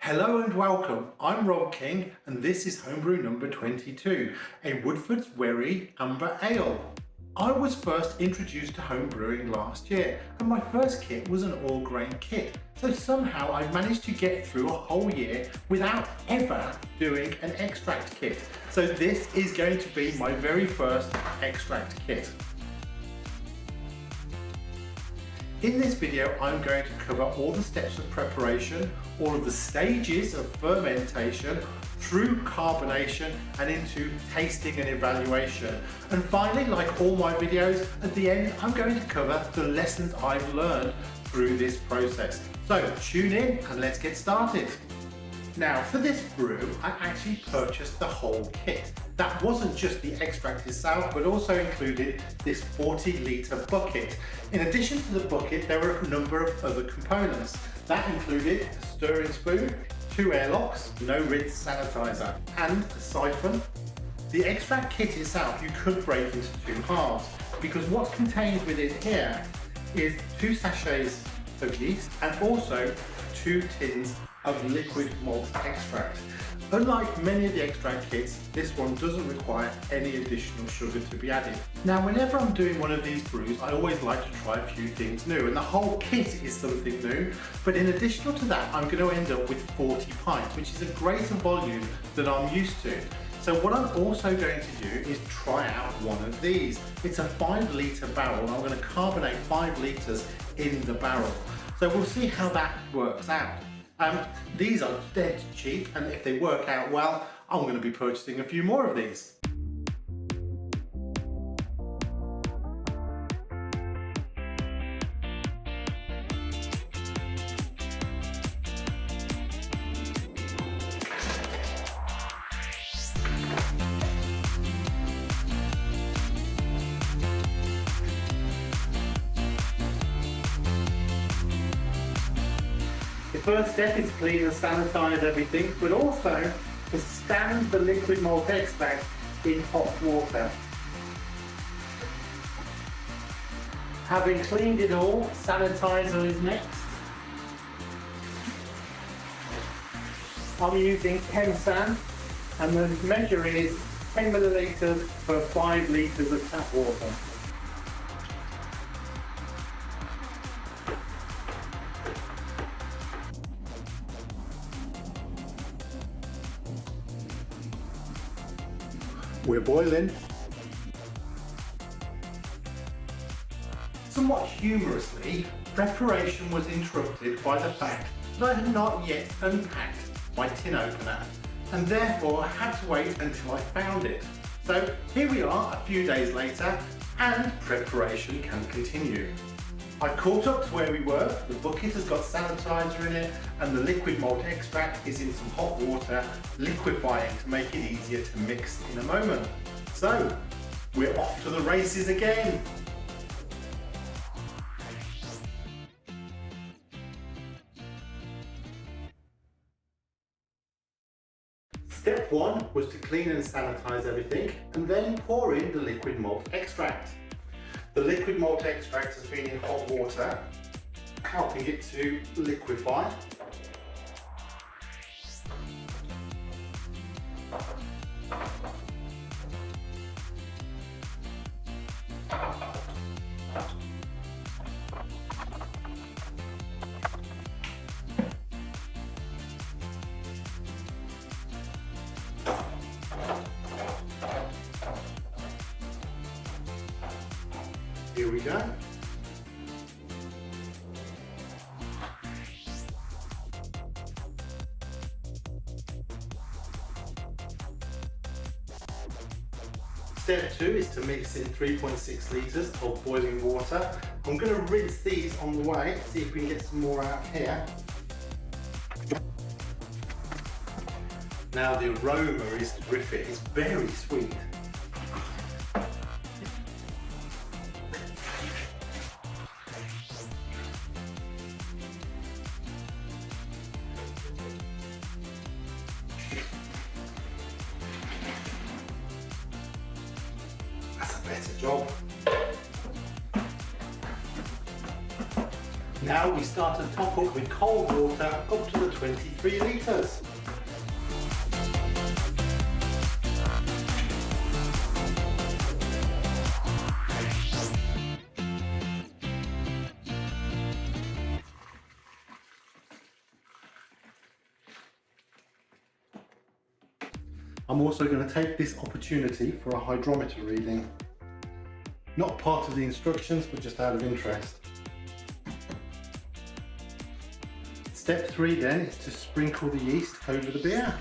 Hello and welcome, I'm Rob King and this is Homebrew number 22, a Woodforde's Wherry Amber Ale. I was first introduced to homebrewing last year and my first kit was an all-grain kit, so somehow I've managed to get through a whole year without ever doing an extract kit. So this is going to be my very first extract kit. In this video, I'm going to cover all the steps of preparation, all of the stages of fermentation, through carbonation and into tasting and evaluation. And finally, like all my videos, at the end, I'm going to cover the lessons I've learned through this process. So tune in and let's get started. Now for this brew, I actually purchased the whole kit. That wasn't just the extract itself, but also included this 40-litre bucket. In addition to the bucket, there were a number of other components. That included a stirring spoon, 2 airlocks, no rinse sanitizer, and a siphon. The extract kit itself you could break into 2 halves, because what's contained within here is 2 sachets of yeast and also 2 tins of liquid malt extract. Unlike many of the extract kits, this one doesn't require any additional sugar to be added. Now, whenever I'm doing one of these brews, I always like to try a few things new, and the whole kit is something new. But in addition to that, I'm going to end up with 40 pints, which is a greater volume than I'm used to. So what I'm also going to do is try out one of these. It's a 5-litre barrel, and I'm going to carbonate 5 litres in the barrel. So we'll see how that works out. These are dead cheap, and if they work out well, I'm going to be purchasing a few more of these. The first step is to clean and sanitize everything, but also to stand the liquid malt extract in hot water. Having cleaned it all, sanitizer is next. I'm using Chem-San, and the measure is 10 millilitres per 5 litres of tap water. We're boiling. Somewhat humorously, preparation was interrupted by the fact that I had not yet unpacked my tin opener, and therefore I had to wait until I found it. So here we are a few days later, and preparation can continue. I caught up to where we were, the bucket has got sanitizer in it, and the liquid malt extract is in some hot water, liquefying to make it easier to mix in a moment. So, we're off to the races again. Step 1 was to clean and sanitize everything, and then pour in the liquid malt extract. The liquid malt extract has been in hot water, helping it to liquefy. Here we go. Step 2 is to mix in 3.6 litres of boiling water. I'm going to rinse these on the way, see if we can get some more out here. Now the aroma is terrific, it's very sweet. That's a better job. Now we start to top up with cold water up to the 23 litres. I'm also going to take this opportunity for a hydrometer reading. Not part of the instructions, but just out of interest. Step 3 then is to sprinkle the yeast over the beer.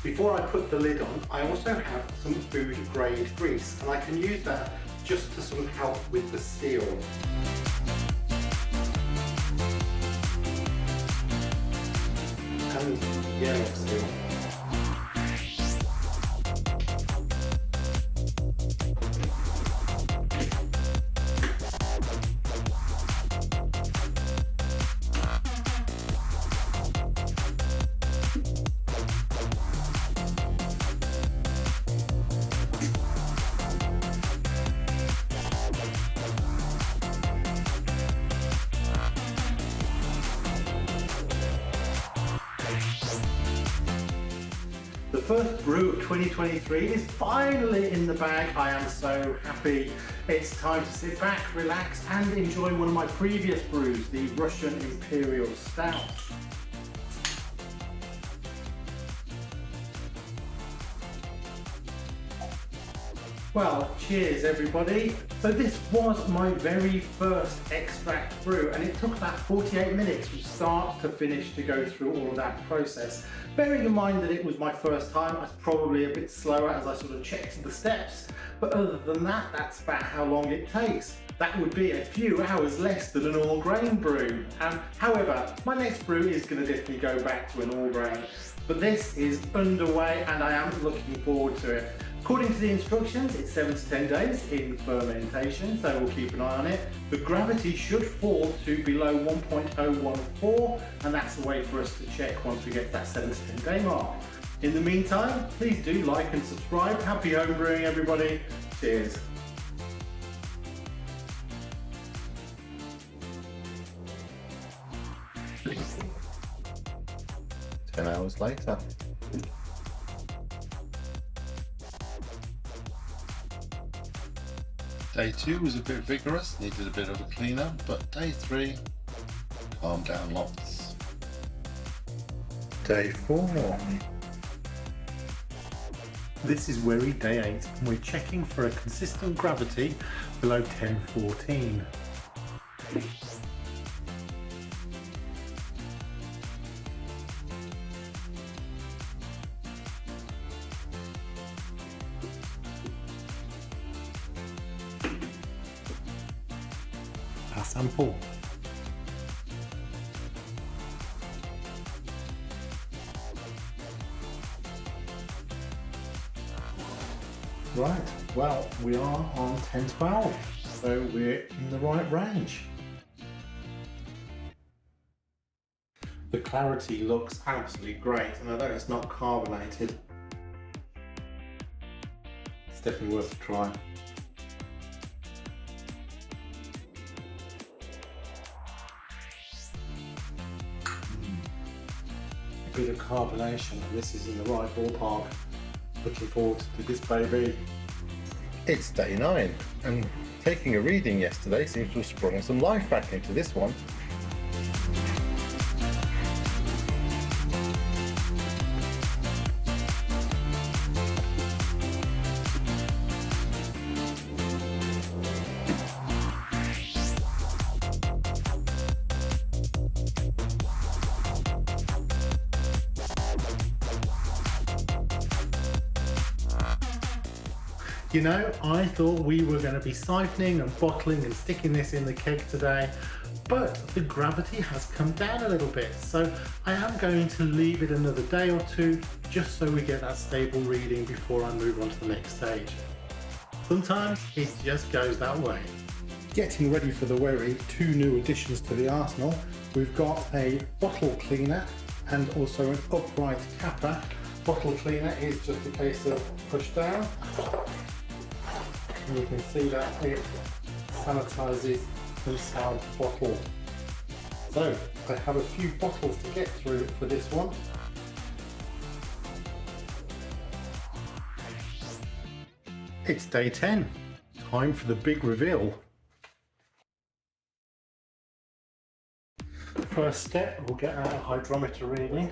Before I put the lid on, I also have some food grade grease, and I can use that just to sort of help with the seal. And yellow seal. The first brew of 2023 is finally in the bag. I am so happy. It's time to sit back, relax and enjoy one of my previous brews, the Russian Imperial Stout. Well, cheers everybody. So this was my very first extract brew, and it took about 48 minutes from start to finish to go through all of that process. Bearing in mind that it was my first time, I was probably a bit slower as I sort of checked the steps, but other than that, that's about how long it takes. That would be a few hours less than an all grain brew. However, my next brew is going to definitely go back to an all grain, but this is underway and I am looking forward to it. According to the instructions, it's 7 to 10 days in fermentation, so we'll keep an eye on it. The gravity should fall to below 1.014, and that's a way for us to check once we get to that 7 to 10 day mark. In the meantime, please do like and subscribe. Happy homebrewing, everybody. Cheers. Ten hours later. Day 2 was a bit vigorous, needed a bit of a cleaner, but day 3 calmed down lots. Day 4. This is Wherry day 8 and we're checking for a consistent gravity below 1014. Pass and pour. Right, well, we are on 10-12, so we're in the right range. The clarity looks absolutely great, and although it's not carbonated, it's definitely worth a try. A bit of carbonation, and this is in the right ballpark. Looking forward to this baby. It's day 9, and taking a reading yesterday seems to have sprung some life back into this one. You know, I thought we were going to be siphoning and bottling and sticking this in the keg today, but the gravity has come down a little bit, so I am going to leave it another day or two just so we get that stable reading before I move on to the next stage. Sometimes it just goes that way. Getting ready for the Wherry, 2 new additions to the arsenal. We've got a bottle cleaner and also an upright capper. Bottle cleaner is just a case of push down, and you can see that it sanitises inside the bottle. So I have a few bottles to get through for this one. It's day 10, time for the big reveal. First step, we'll get our hydrometer reading.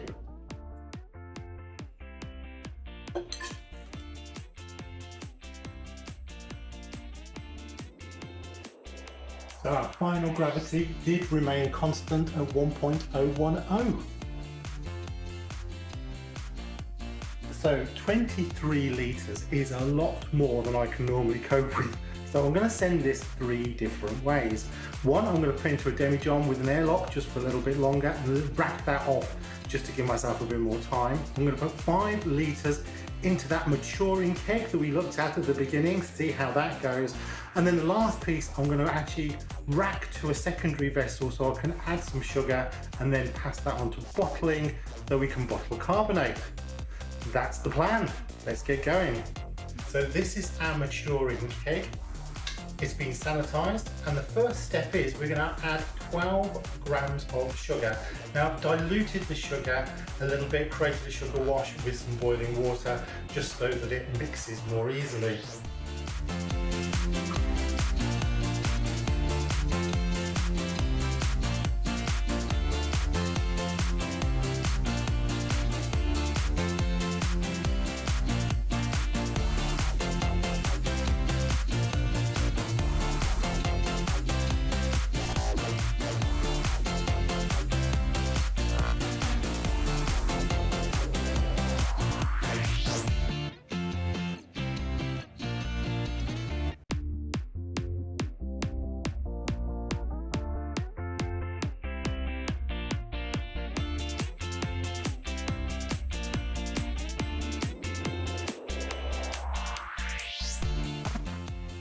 So our final gravity did remain constant at 1.010. So 23 litres is a lot more than I can normally cope with. So I'm going to send this 3 different ways. One, I'm going to put into a demi-john with an airlock just for a little bit longer and rack that off just to give myself a bit more time. I'm going to put 5 litres into that maturing keg that we looked at the beginning, see how that goes. And then the last piece I'm going to actually rack to a secondary vessel so I can add some sugar and then pass that on to bottling so we can bottle carbonate. That's the plan. Let's get going. So this is our maturing keg. It's been sanitized, and the first step is we're going to add 12 grams of sugar. Now I've diluted the sugar a little bit, created a sugar wash with some boiling water just so that it mixes more easily.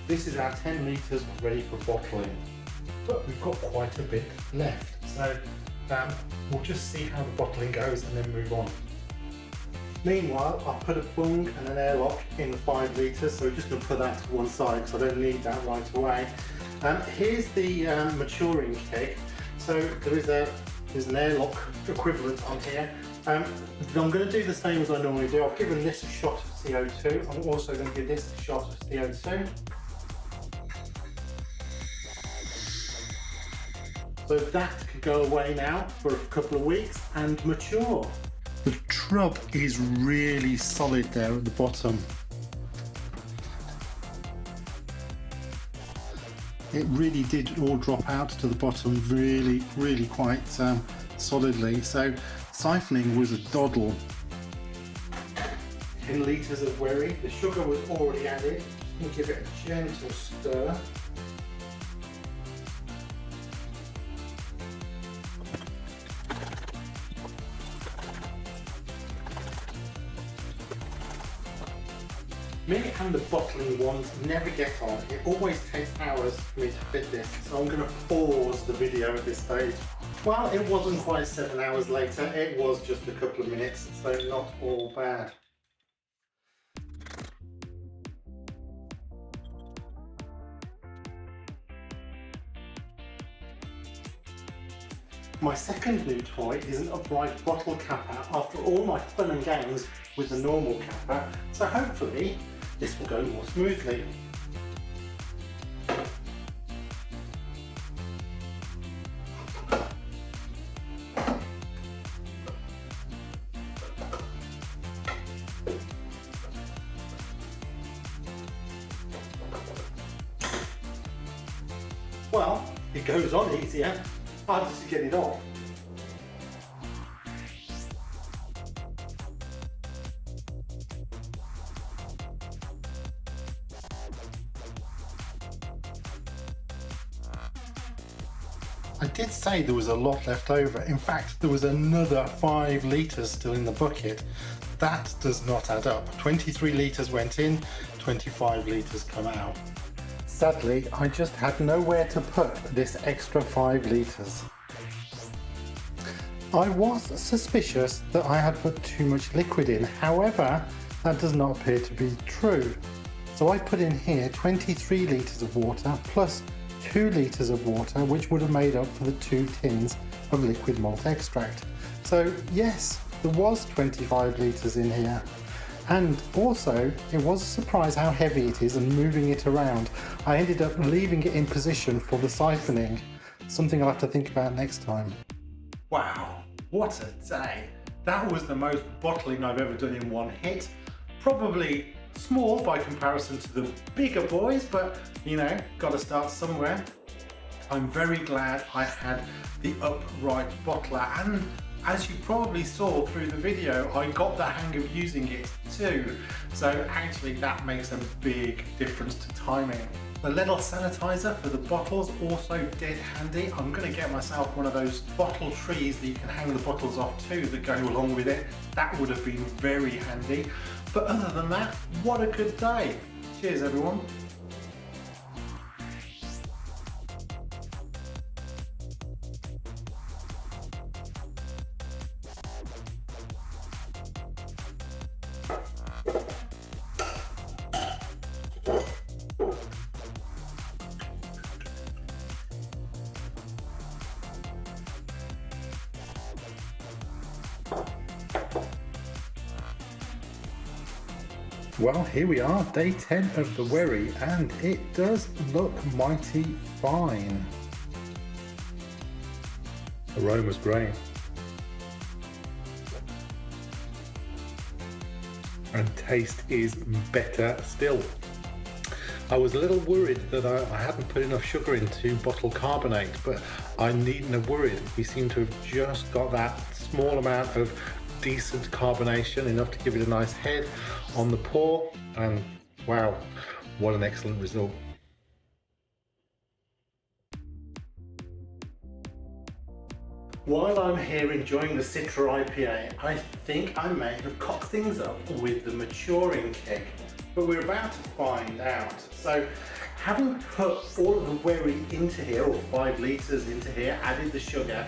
This is our 10 litres ready for bottling, but we've got quite a bit left. So we'll just see how the bottling goes and then move on. Meanwhile, I've put a bung and an airlock in the 5 litres, so we're just going to put that to one side because I don't need that right away. Here's the maturing keg. So there's an airlock equivalent on here. I'm going to do the same as I normally do. I've given this a shot of CO2. I'm also going to give this a shot of CO2. So that could go away now for a couple of weeks and mature. The trub is really solid there at the bottom. It really did all drop out to the bottom really quite solidly. So siphoning was a doddle. 10 litres of Wherry. The sugar was already added. Just going to give it a gentle stir. Me and the bottling ones never get on. It always takes hours for me to fit this, so I'm going to pause the video at this stage. Well, it wasn't quite 7 hours later, it was just a couple of minutes, so not all bad. My second new toy is an upright bottle capper after all my fun and games with the normal capper, so hopefully this will go more smoothly. Well, it goes on easier. I'll just get it off. I did say there was a lot left over. In fact, there was another 5 litres still in the bucket. That does not add up. 23 litres went in, 25 litres come out. Sadly, I just had nowhere to put this extra 5 litres. I was suspicious that I had put too much liquid in, however, that does not appear to be true. So I put in here 23 litres of water plus 2 litres of water, which would have made up for the 2 tins of liquid malt extract. So yes, there was 25 litres in here. And also, it was a surprise how heavy it is and moving it around. I ended up leaving it in position for the siphoning, something I'll have to think about next time. Wow, what a day. That was the most bottling I've ever done in one hit. Probably small by comparison to the bigger boys, but you know, gotta start somewhere. I'm very glad I had the upright bottler, and as you probably saw through the video, I got the hang of using it too. So actually that makes a big difference to timing. The little sanitizer for the bottles, also dead handy. I'm gonna get myself one of those bottle trees that you can hang the bottles off too that go along with it. That would have been very handy. But other than that, what a good day. Cheers everyone. Well, here we are, day 10 of the Wherry, and it does look mighty fine. Aroma's great. And taste is better still. I was a little worried that I hadn't put enough sugar into bottle carbonate, but I needn't have worried. We seem to have just got that small amount of decent carbonation, enough to give it a nice head on the pour, and wow, what an excellent result. While I'm here enjoying the Citra IPA, I think I may have cocked things up with the maturing keg, but we're about to find out. So having put all of the Wherry into here, or 5 litres into here, added the sugar,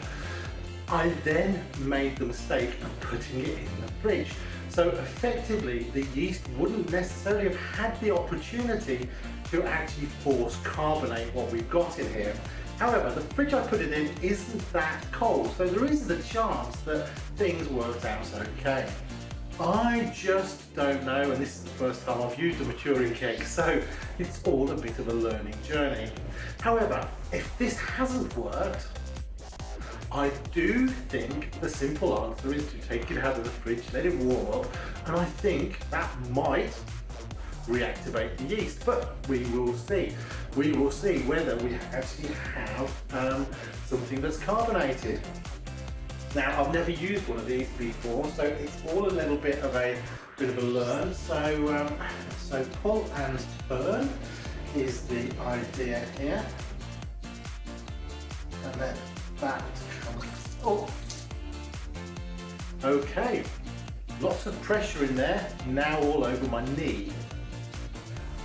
I then made the mistake of putting it in the fridge. So effectively, the yeast wouldn't necessarily have had the opportunity to actually force carbonate what we've got in here. However, the fridge I put it in isn't that cold, so there is the chance that things worked out okay. I just don't know, and this is the first time I've used a maturing keg, so it's all a bit of a learning journey. However, if this hasn't worked, I do think the simple answer is to take it out of the fridge, let it warm up, and I think that might reactivate the yeast, but we will see. We will see whether we actually have something that's carbonated. Now, I've never used one of these before, so it's all a little bit of a learn. So pull and turn is the idea here, and then that comes up. Okay, lots of pressure in there, now all over my knee.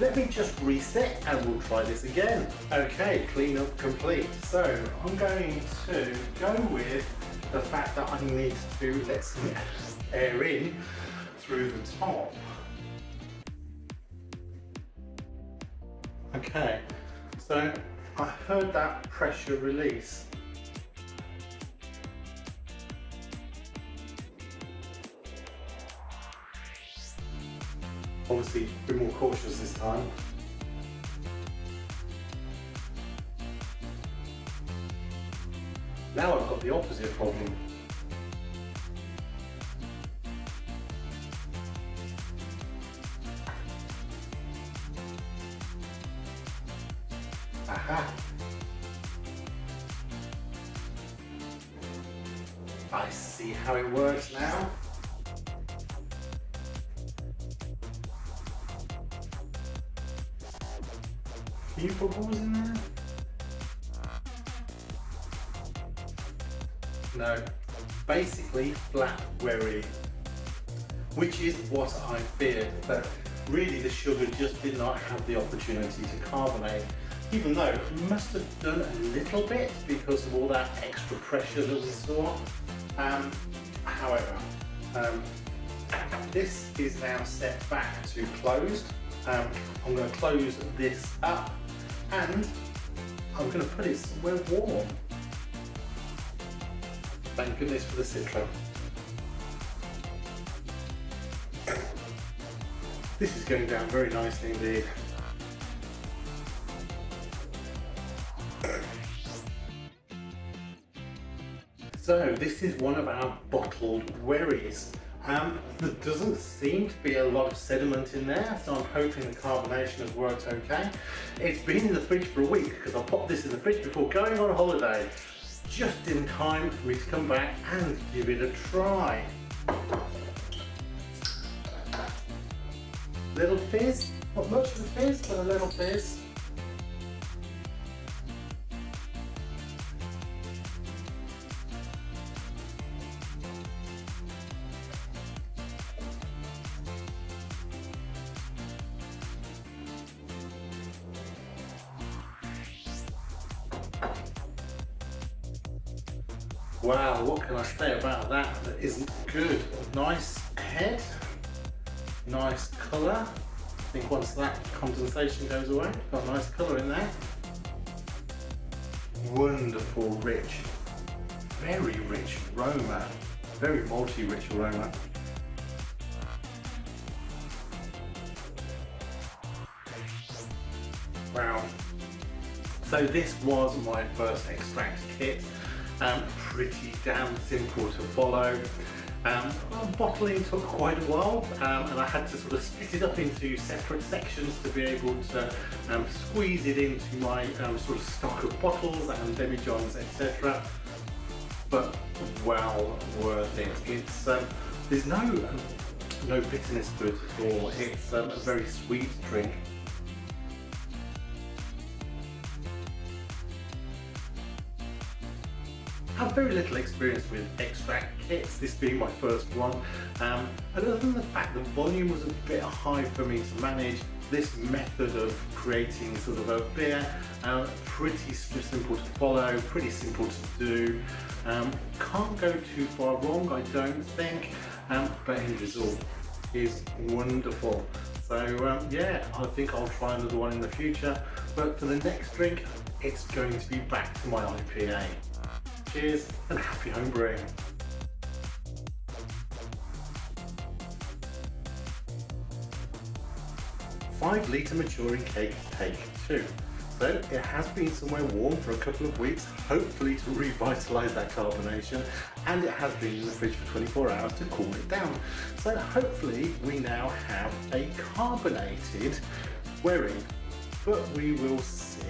Let me just reset and we'll try this again. Okay, clean up complete. So I'm going to go with the fact that I need to let some air in through the top. Okay, so I heard that pressure release. Obviously, a bit more cautious this time. Now I've got the opposite problem. Aha! I see how it works now. Few bubbles in there? No, basically flat Wherry, which is what I feared, but really the sugar just did not have the opportunity to carbonate, even though it must have done a little bit because of all that extra pressure that we saw. However, this is now set back to closed. I'm going to close this up and I'm going to put it somewhere warm. Thank goodness for the citron. This is going down very nicely indeed. So this is one of our bottled Wherries. There doesn't seem to be a lot of sediment in there, so I'm hoping the carbonation has worked okay. It's been in the fridge for a week because I popped this in the fridge before going on holiday, just in time for me to come back and give it a try. Little fizz, not much of a fizz, but a little fizz. Wow, what can I say about that that isn't good? Nice head, nice colour. I think once that condensation goes away, got a nice colour in there. Wonderful, rich, very rich aroma, very malty rich aroma. Wow. So this was my first extract kit. Pretty damn simple to follow. Bottling took quite a while and I had to sort of split it up into separate sections to be able to squeeze it into my sort of stock of bottles and demijohns, etc. But well worth it. It's there's no bitterness to it at all. It's a very sweet drink. I have very little experience with extract kits, this being my first one, and other than the fact the volume was a bit high for me to manage, this method of creating sort of a beer, pretty simple to follow, pretty simple to do, can't go too far wrong I don't think, but end result is wonderful. So yeah, I think I'll try another one in the future, but for the next drink it's going to be back to my IPA. Cheers and happy homebrewing. Five litre maturing keg, take 2. So it has been somewhere warm for a couple of weeks, hopefully to revitalise that carbonation, and it has been in the fridge for 24 hours to cool it down. So hopefully we now have a carbonated Wherry, but we will see.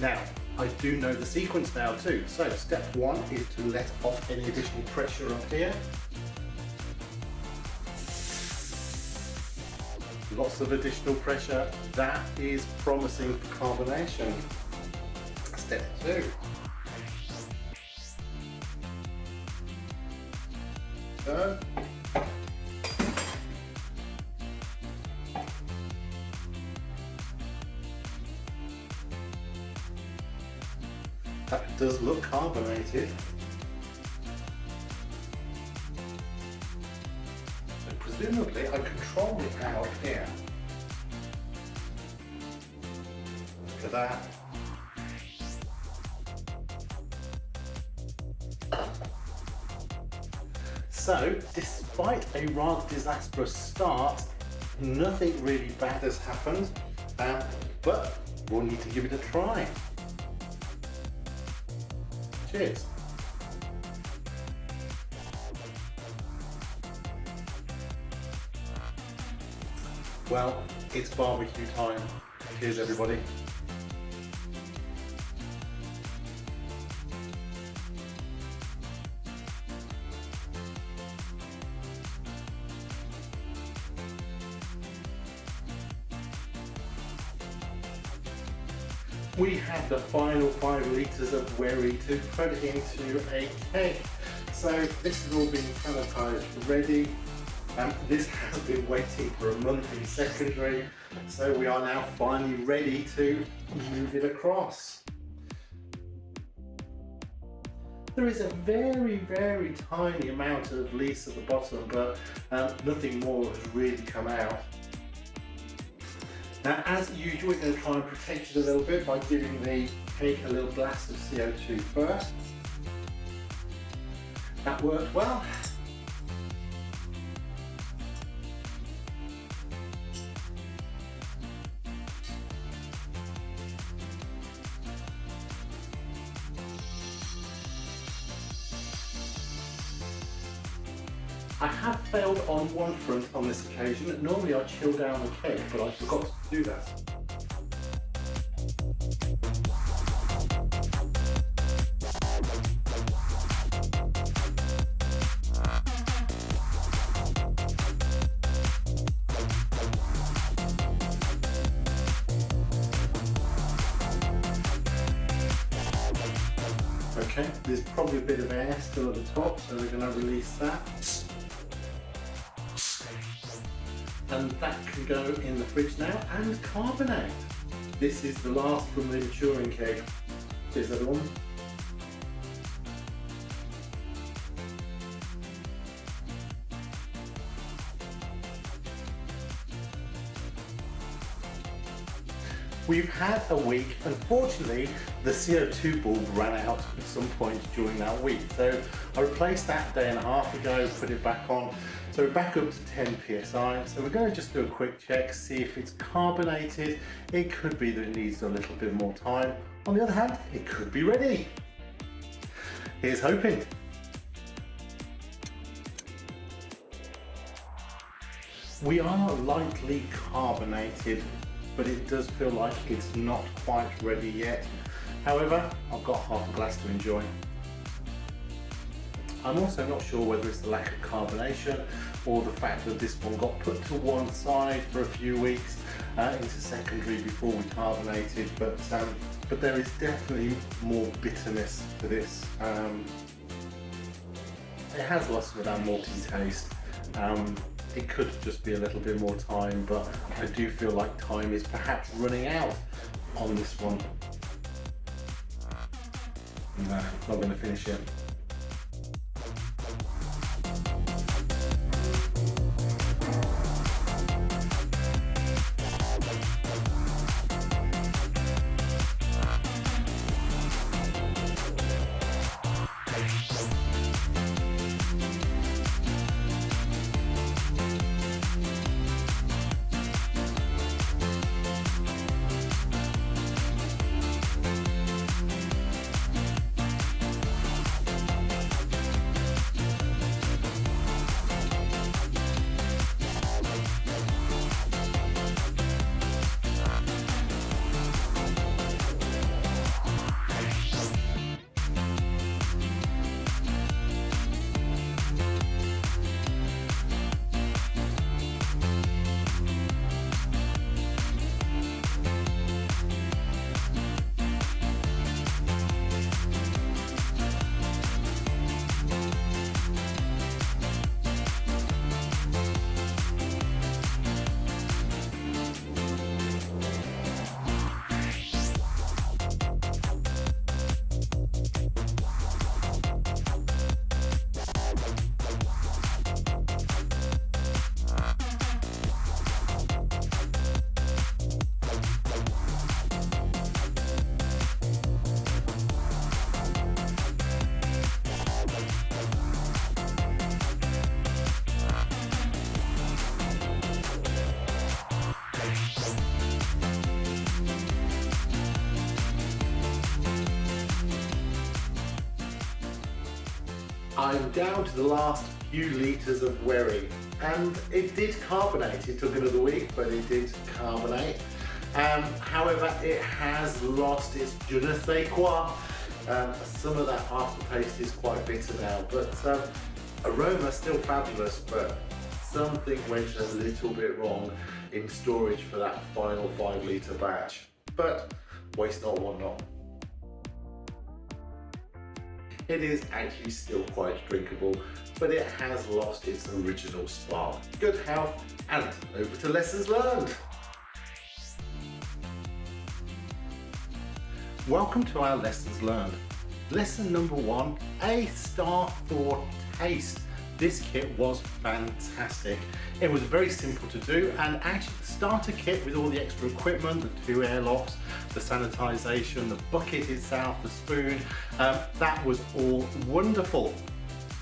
Now, I do know the sequence now too. So step 1 is to let off any additional pressure up here. Lots of additional pressure. That is promising for carbonation. Step 2. Go. That does look carbonated. So presumably I control it out here. Look at that. So, despite a rather disastrous start, nothing really bad has happened, but we'll need to give it a try. Cheers. Well, it's barbecue time. Cheers, everybody. We have the final 5 litres of Wherry to put into a keg. So this has all been sanitized ready. This has been waiting for a month in secondary, so we are now finally ready to move it across. There is a very, very tiny amount of lees at the bottom, but nothing more has really come out. Now, as usual, we're going to try and protect it a little bit by giving the keg a little blast of CO2 first. That worked well. I have failed on one front on this occasion. Normally I chill down the keg, but I forgot to do that. Okay, there's probably a bit of air still at the top, so we're going to release that. And that can go in the fridge now and carbonate. This is the last from the maturing keg. Here's the other one. We've had a week. Unfortunately, the CO2 bulb ran out at some point during that week. So I replaced that a day and a half ago, put it back on. So we're back up to 10 psi. So we're going to just do a quick check, see if it's carbonated. It could be that it needs a little bit more time. On the other hand, it could be ready. Here's hoping. We are lightly carbonated, but it does feel like it's not quite ready yet. However, I've got half a glass to enjoy. I'm also not sure whether it's the lack of carbonation or the fact that this one got put to one side for a few weeks into secondary before we carbonated, but there is definitely more bitterness to this. It has lost some of that malty taste. It could just be a little bit more time, but I do feel like time is perhaps running out on this one. No, not going to finish it. I'm down to the last few litres of Wherry, and it did carbonate. It took another week, but it did carbonate. However, it has lost its je ne sais quoi. Some of that aftertaste is quite bitter now, but aroma still fabulous, but something went a little bit wrong in storage for that final 5 litre batch. But waste not, want not. It is actually still quite drinkable, but it has lost its original spark. Good health, and over to lessons learned. Welcome to our lessons learned. Lesson number 1, a star for taste. This kit was fantastic. It was very simple to do, and actually the starter kit with all the extra equipment, the 2 airlocks, the sanitization, the bucket itself, the spoon, that was all wonderful.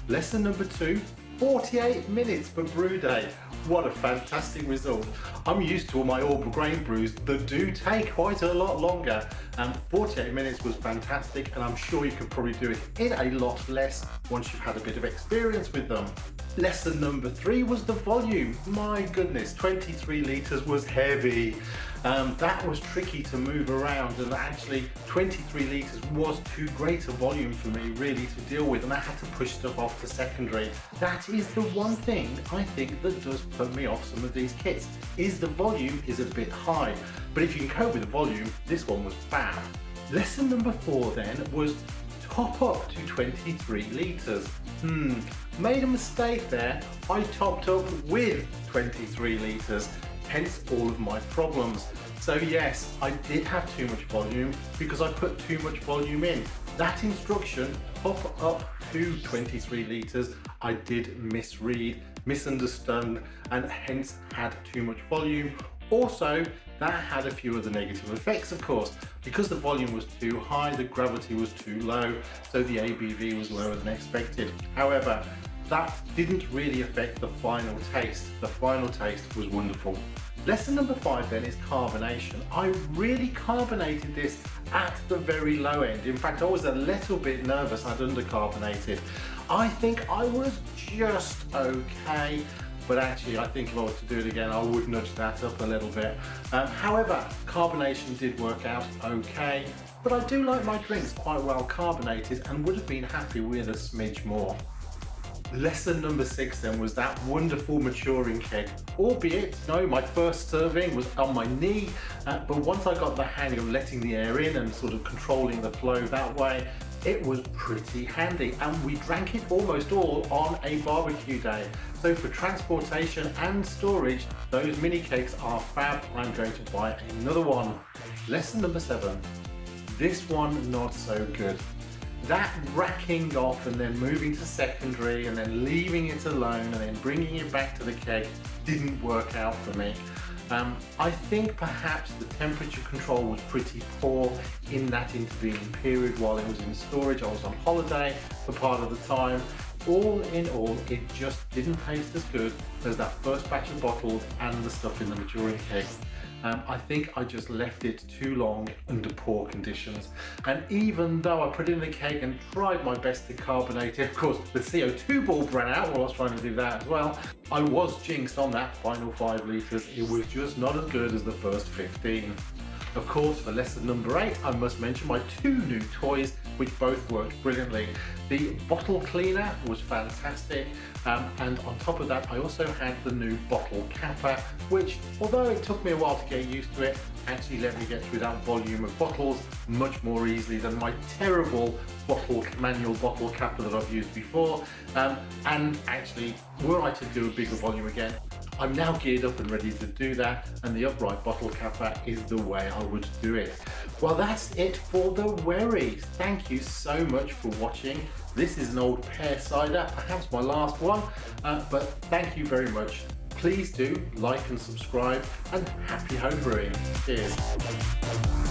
Lesson number 2, 48 minutes for brew day. What a fantastic result. I'm used to all my all grain brews that do take quite a lot longer. 48 minutes was fantastic, and I'm sure you can probably do it in a lot less once you've had a bit of experience with them. Lesson number 3 was the volume. My goodness, 23 litres was heavy. That was tricky to move around, and actually 23 litres was too great a volume for me really to deal with, and I had to push stuff off to secondary. That is the one thing I think that does put me off some of these kits, is the volume is a bit high. But if you can cope with the volume, this one was fab. Lesson number 4 then was top up to 23 litres. Made a mistake there. I topped up with 23 litres, hence all of my problems. So yes, I did have too much volume because I put too much volume in. That instruction, top up to 23 litres, I did misread, misunderstand, and hence had too much volume. Also, that had a few other negative effects, of course. Because the volume was too high, the gravity was too low, so the ABV was lower than expected. However, that didn't really affect the final taste. The final taste was wonderful. Lesson number 5 then is carbonation. I really carbonated this at the very low end. In fact, I was a little bit nervous I'd undercarbonated. I think I was just okay, but actually I think if I was to do it again, I would nudge that up a little bit. However, carbonation did work out okay, but I do like my drinks quite well carbonated and would have been happy with a smidge more. Lesson number 6 then was that wonderful maturing keg. Albeit, no, my first serving was on my knee, but once I got the hang of letting the air in and sort of controlling the flow that way, it was pretty handy, and we drank it almost all on a barbecue day. So for transportation and storage, those mini kegs are fab. I'm going to buy another one. Lesson number 7. This one not so good. That racking off and then moving to secondary and then leaving it alone and then bringing it back to the keg didn't work out for me. I think perhaps the temperature control was pretty poor in that intervening period while it was in storage. I was on holiday for part of the time. All in all, it just didn't taste as good as that first batch of bottles and the stuff in the maturing keg. I think I just left it too long under poor conditions, and even though I put it in the keg and tried my best to carbonate it, of course the CO2 bulb ran out while I was trying to do that as well. I was jinxed on that final 5 litres. It was just not as good as the first 15. Of course, for lesson number 8, I must mention my 2 new toys, which both worked brilliantly. The bottle cleaner was fantastic, and on top of that, I also had the new bottle capper, which, although it took me a while to get used to it, actually let me get through that volume of bottles much more easily than my terrible manual bottle capper that I've used before. And actually, were I to do a bigger volume again, I'm now geared up and ready to do that, and the upright bottle capper is the way I would do it. Well, that's it for the Wherry. Thank you so much for watching. This is an old pear cider, perhaps my last one, but thank you very much. Please do like and subscribe, and happy homebrewing. Cheers.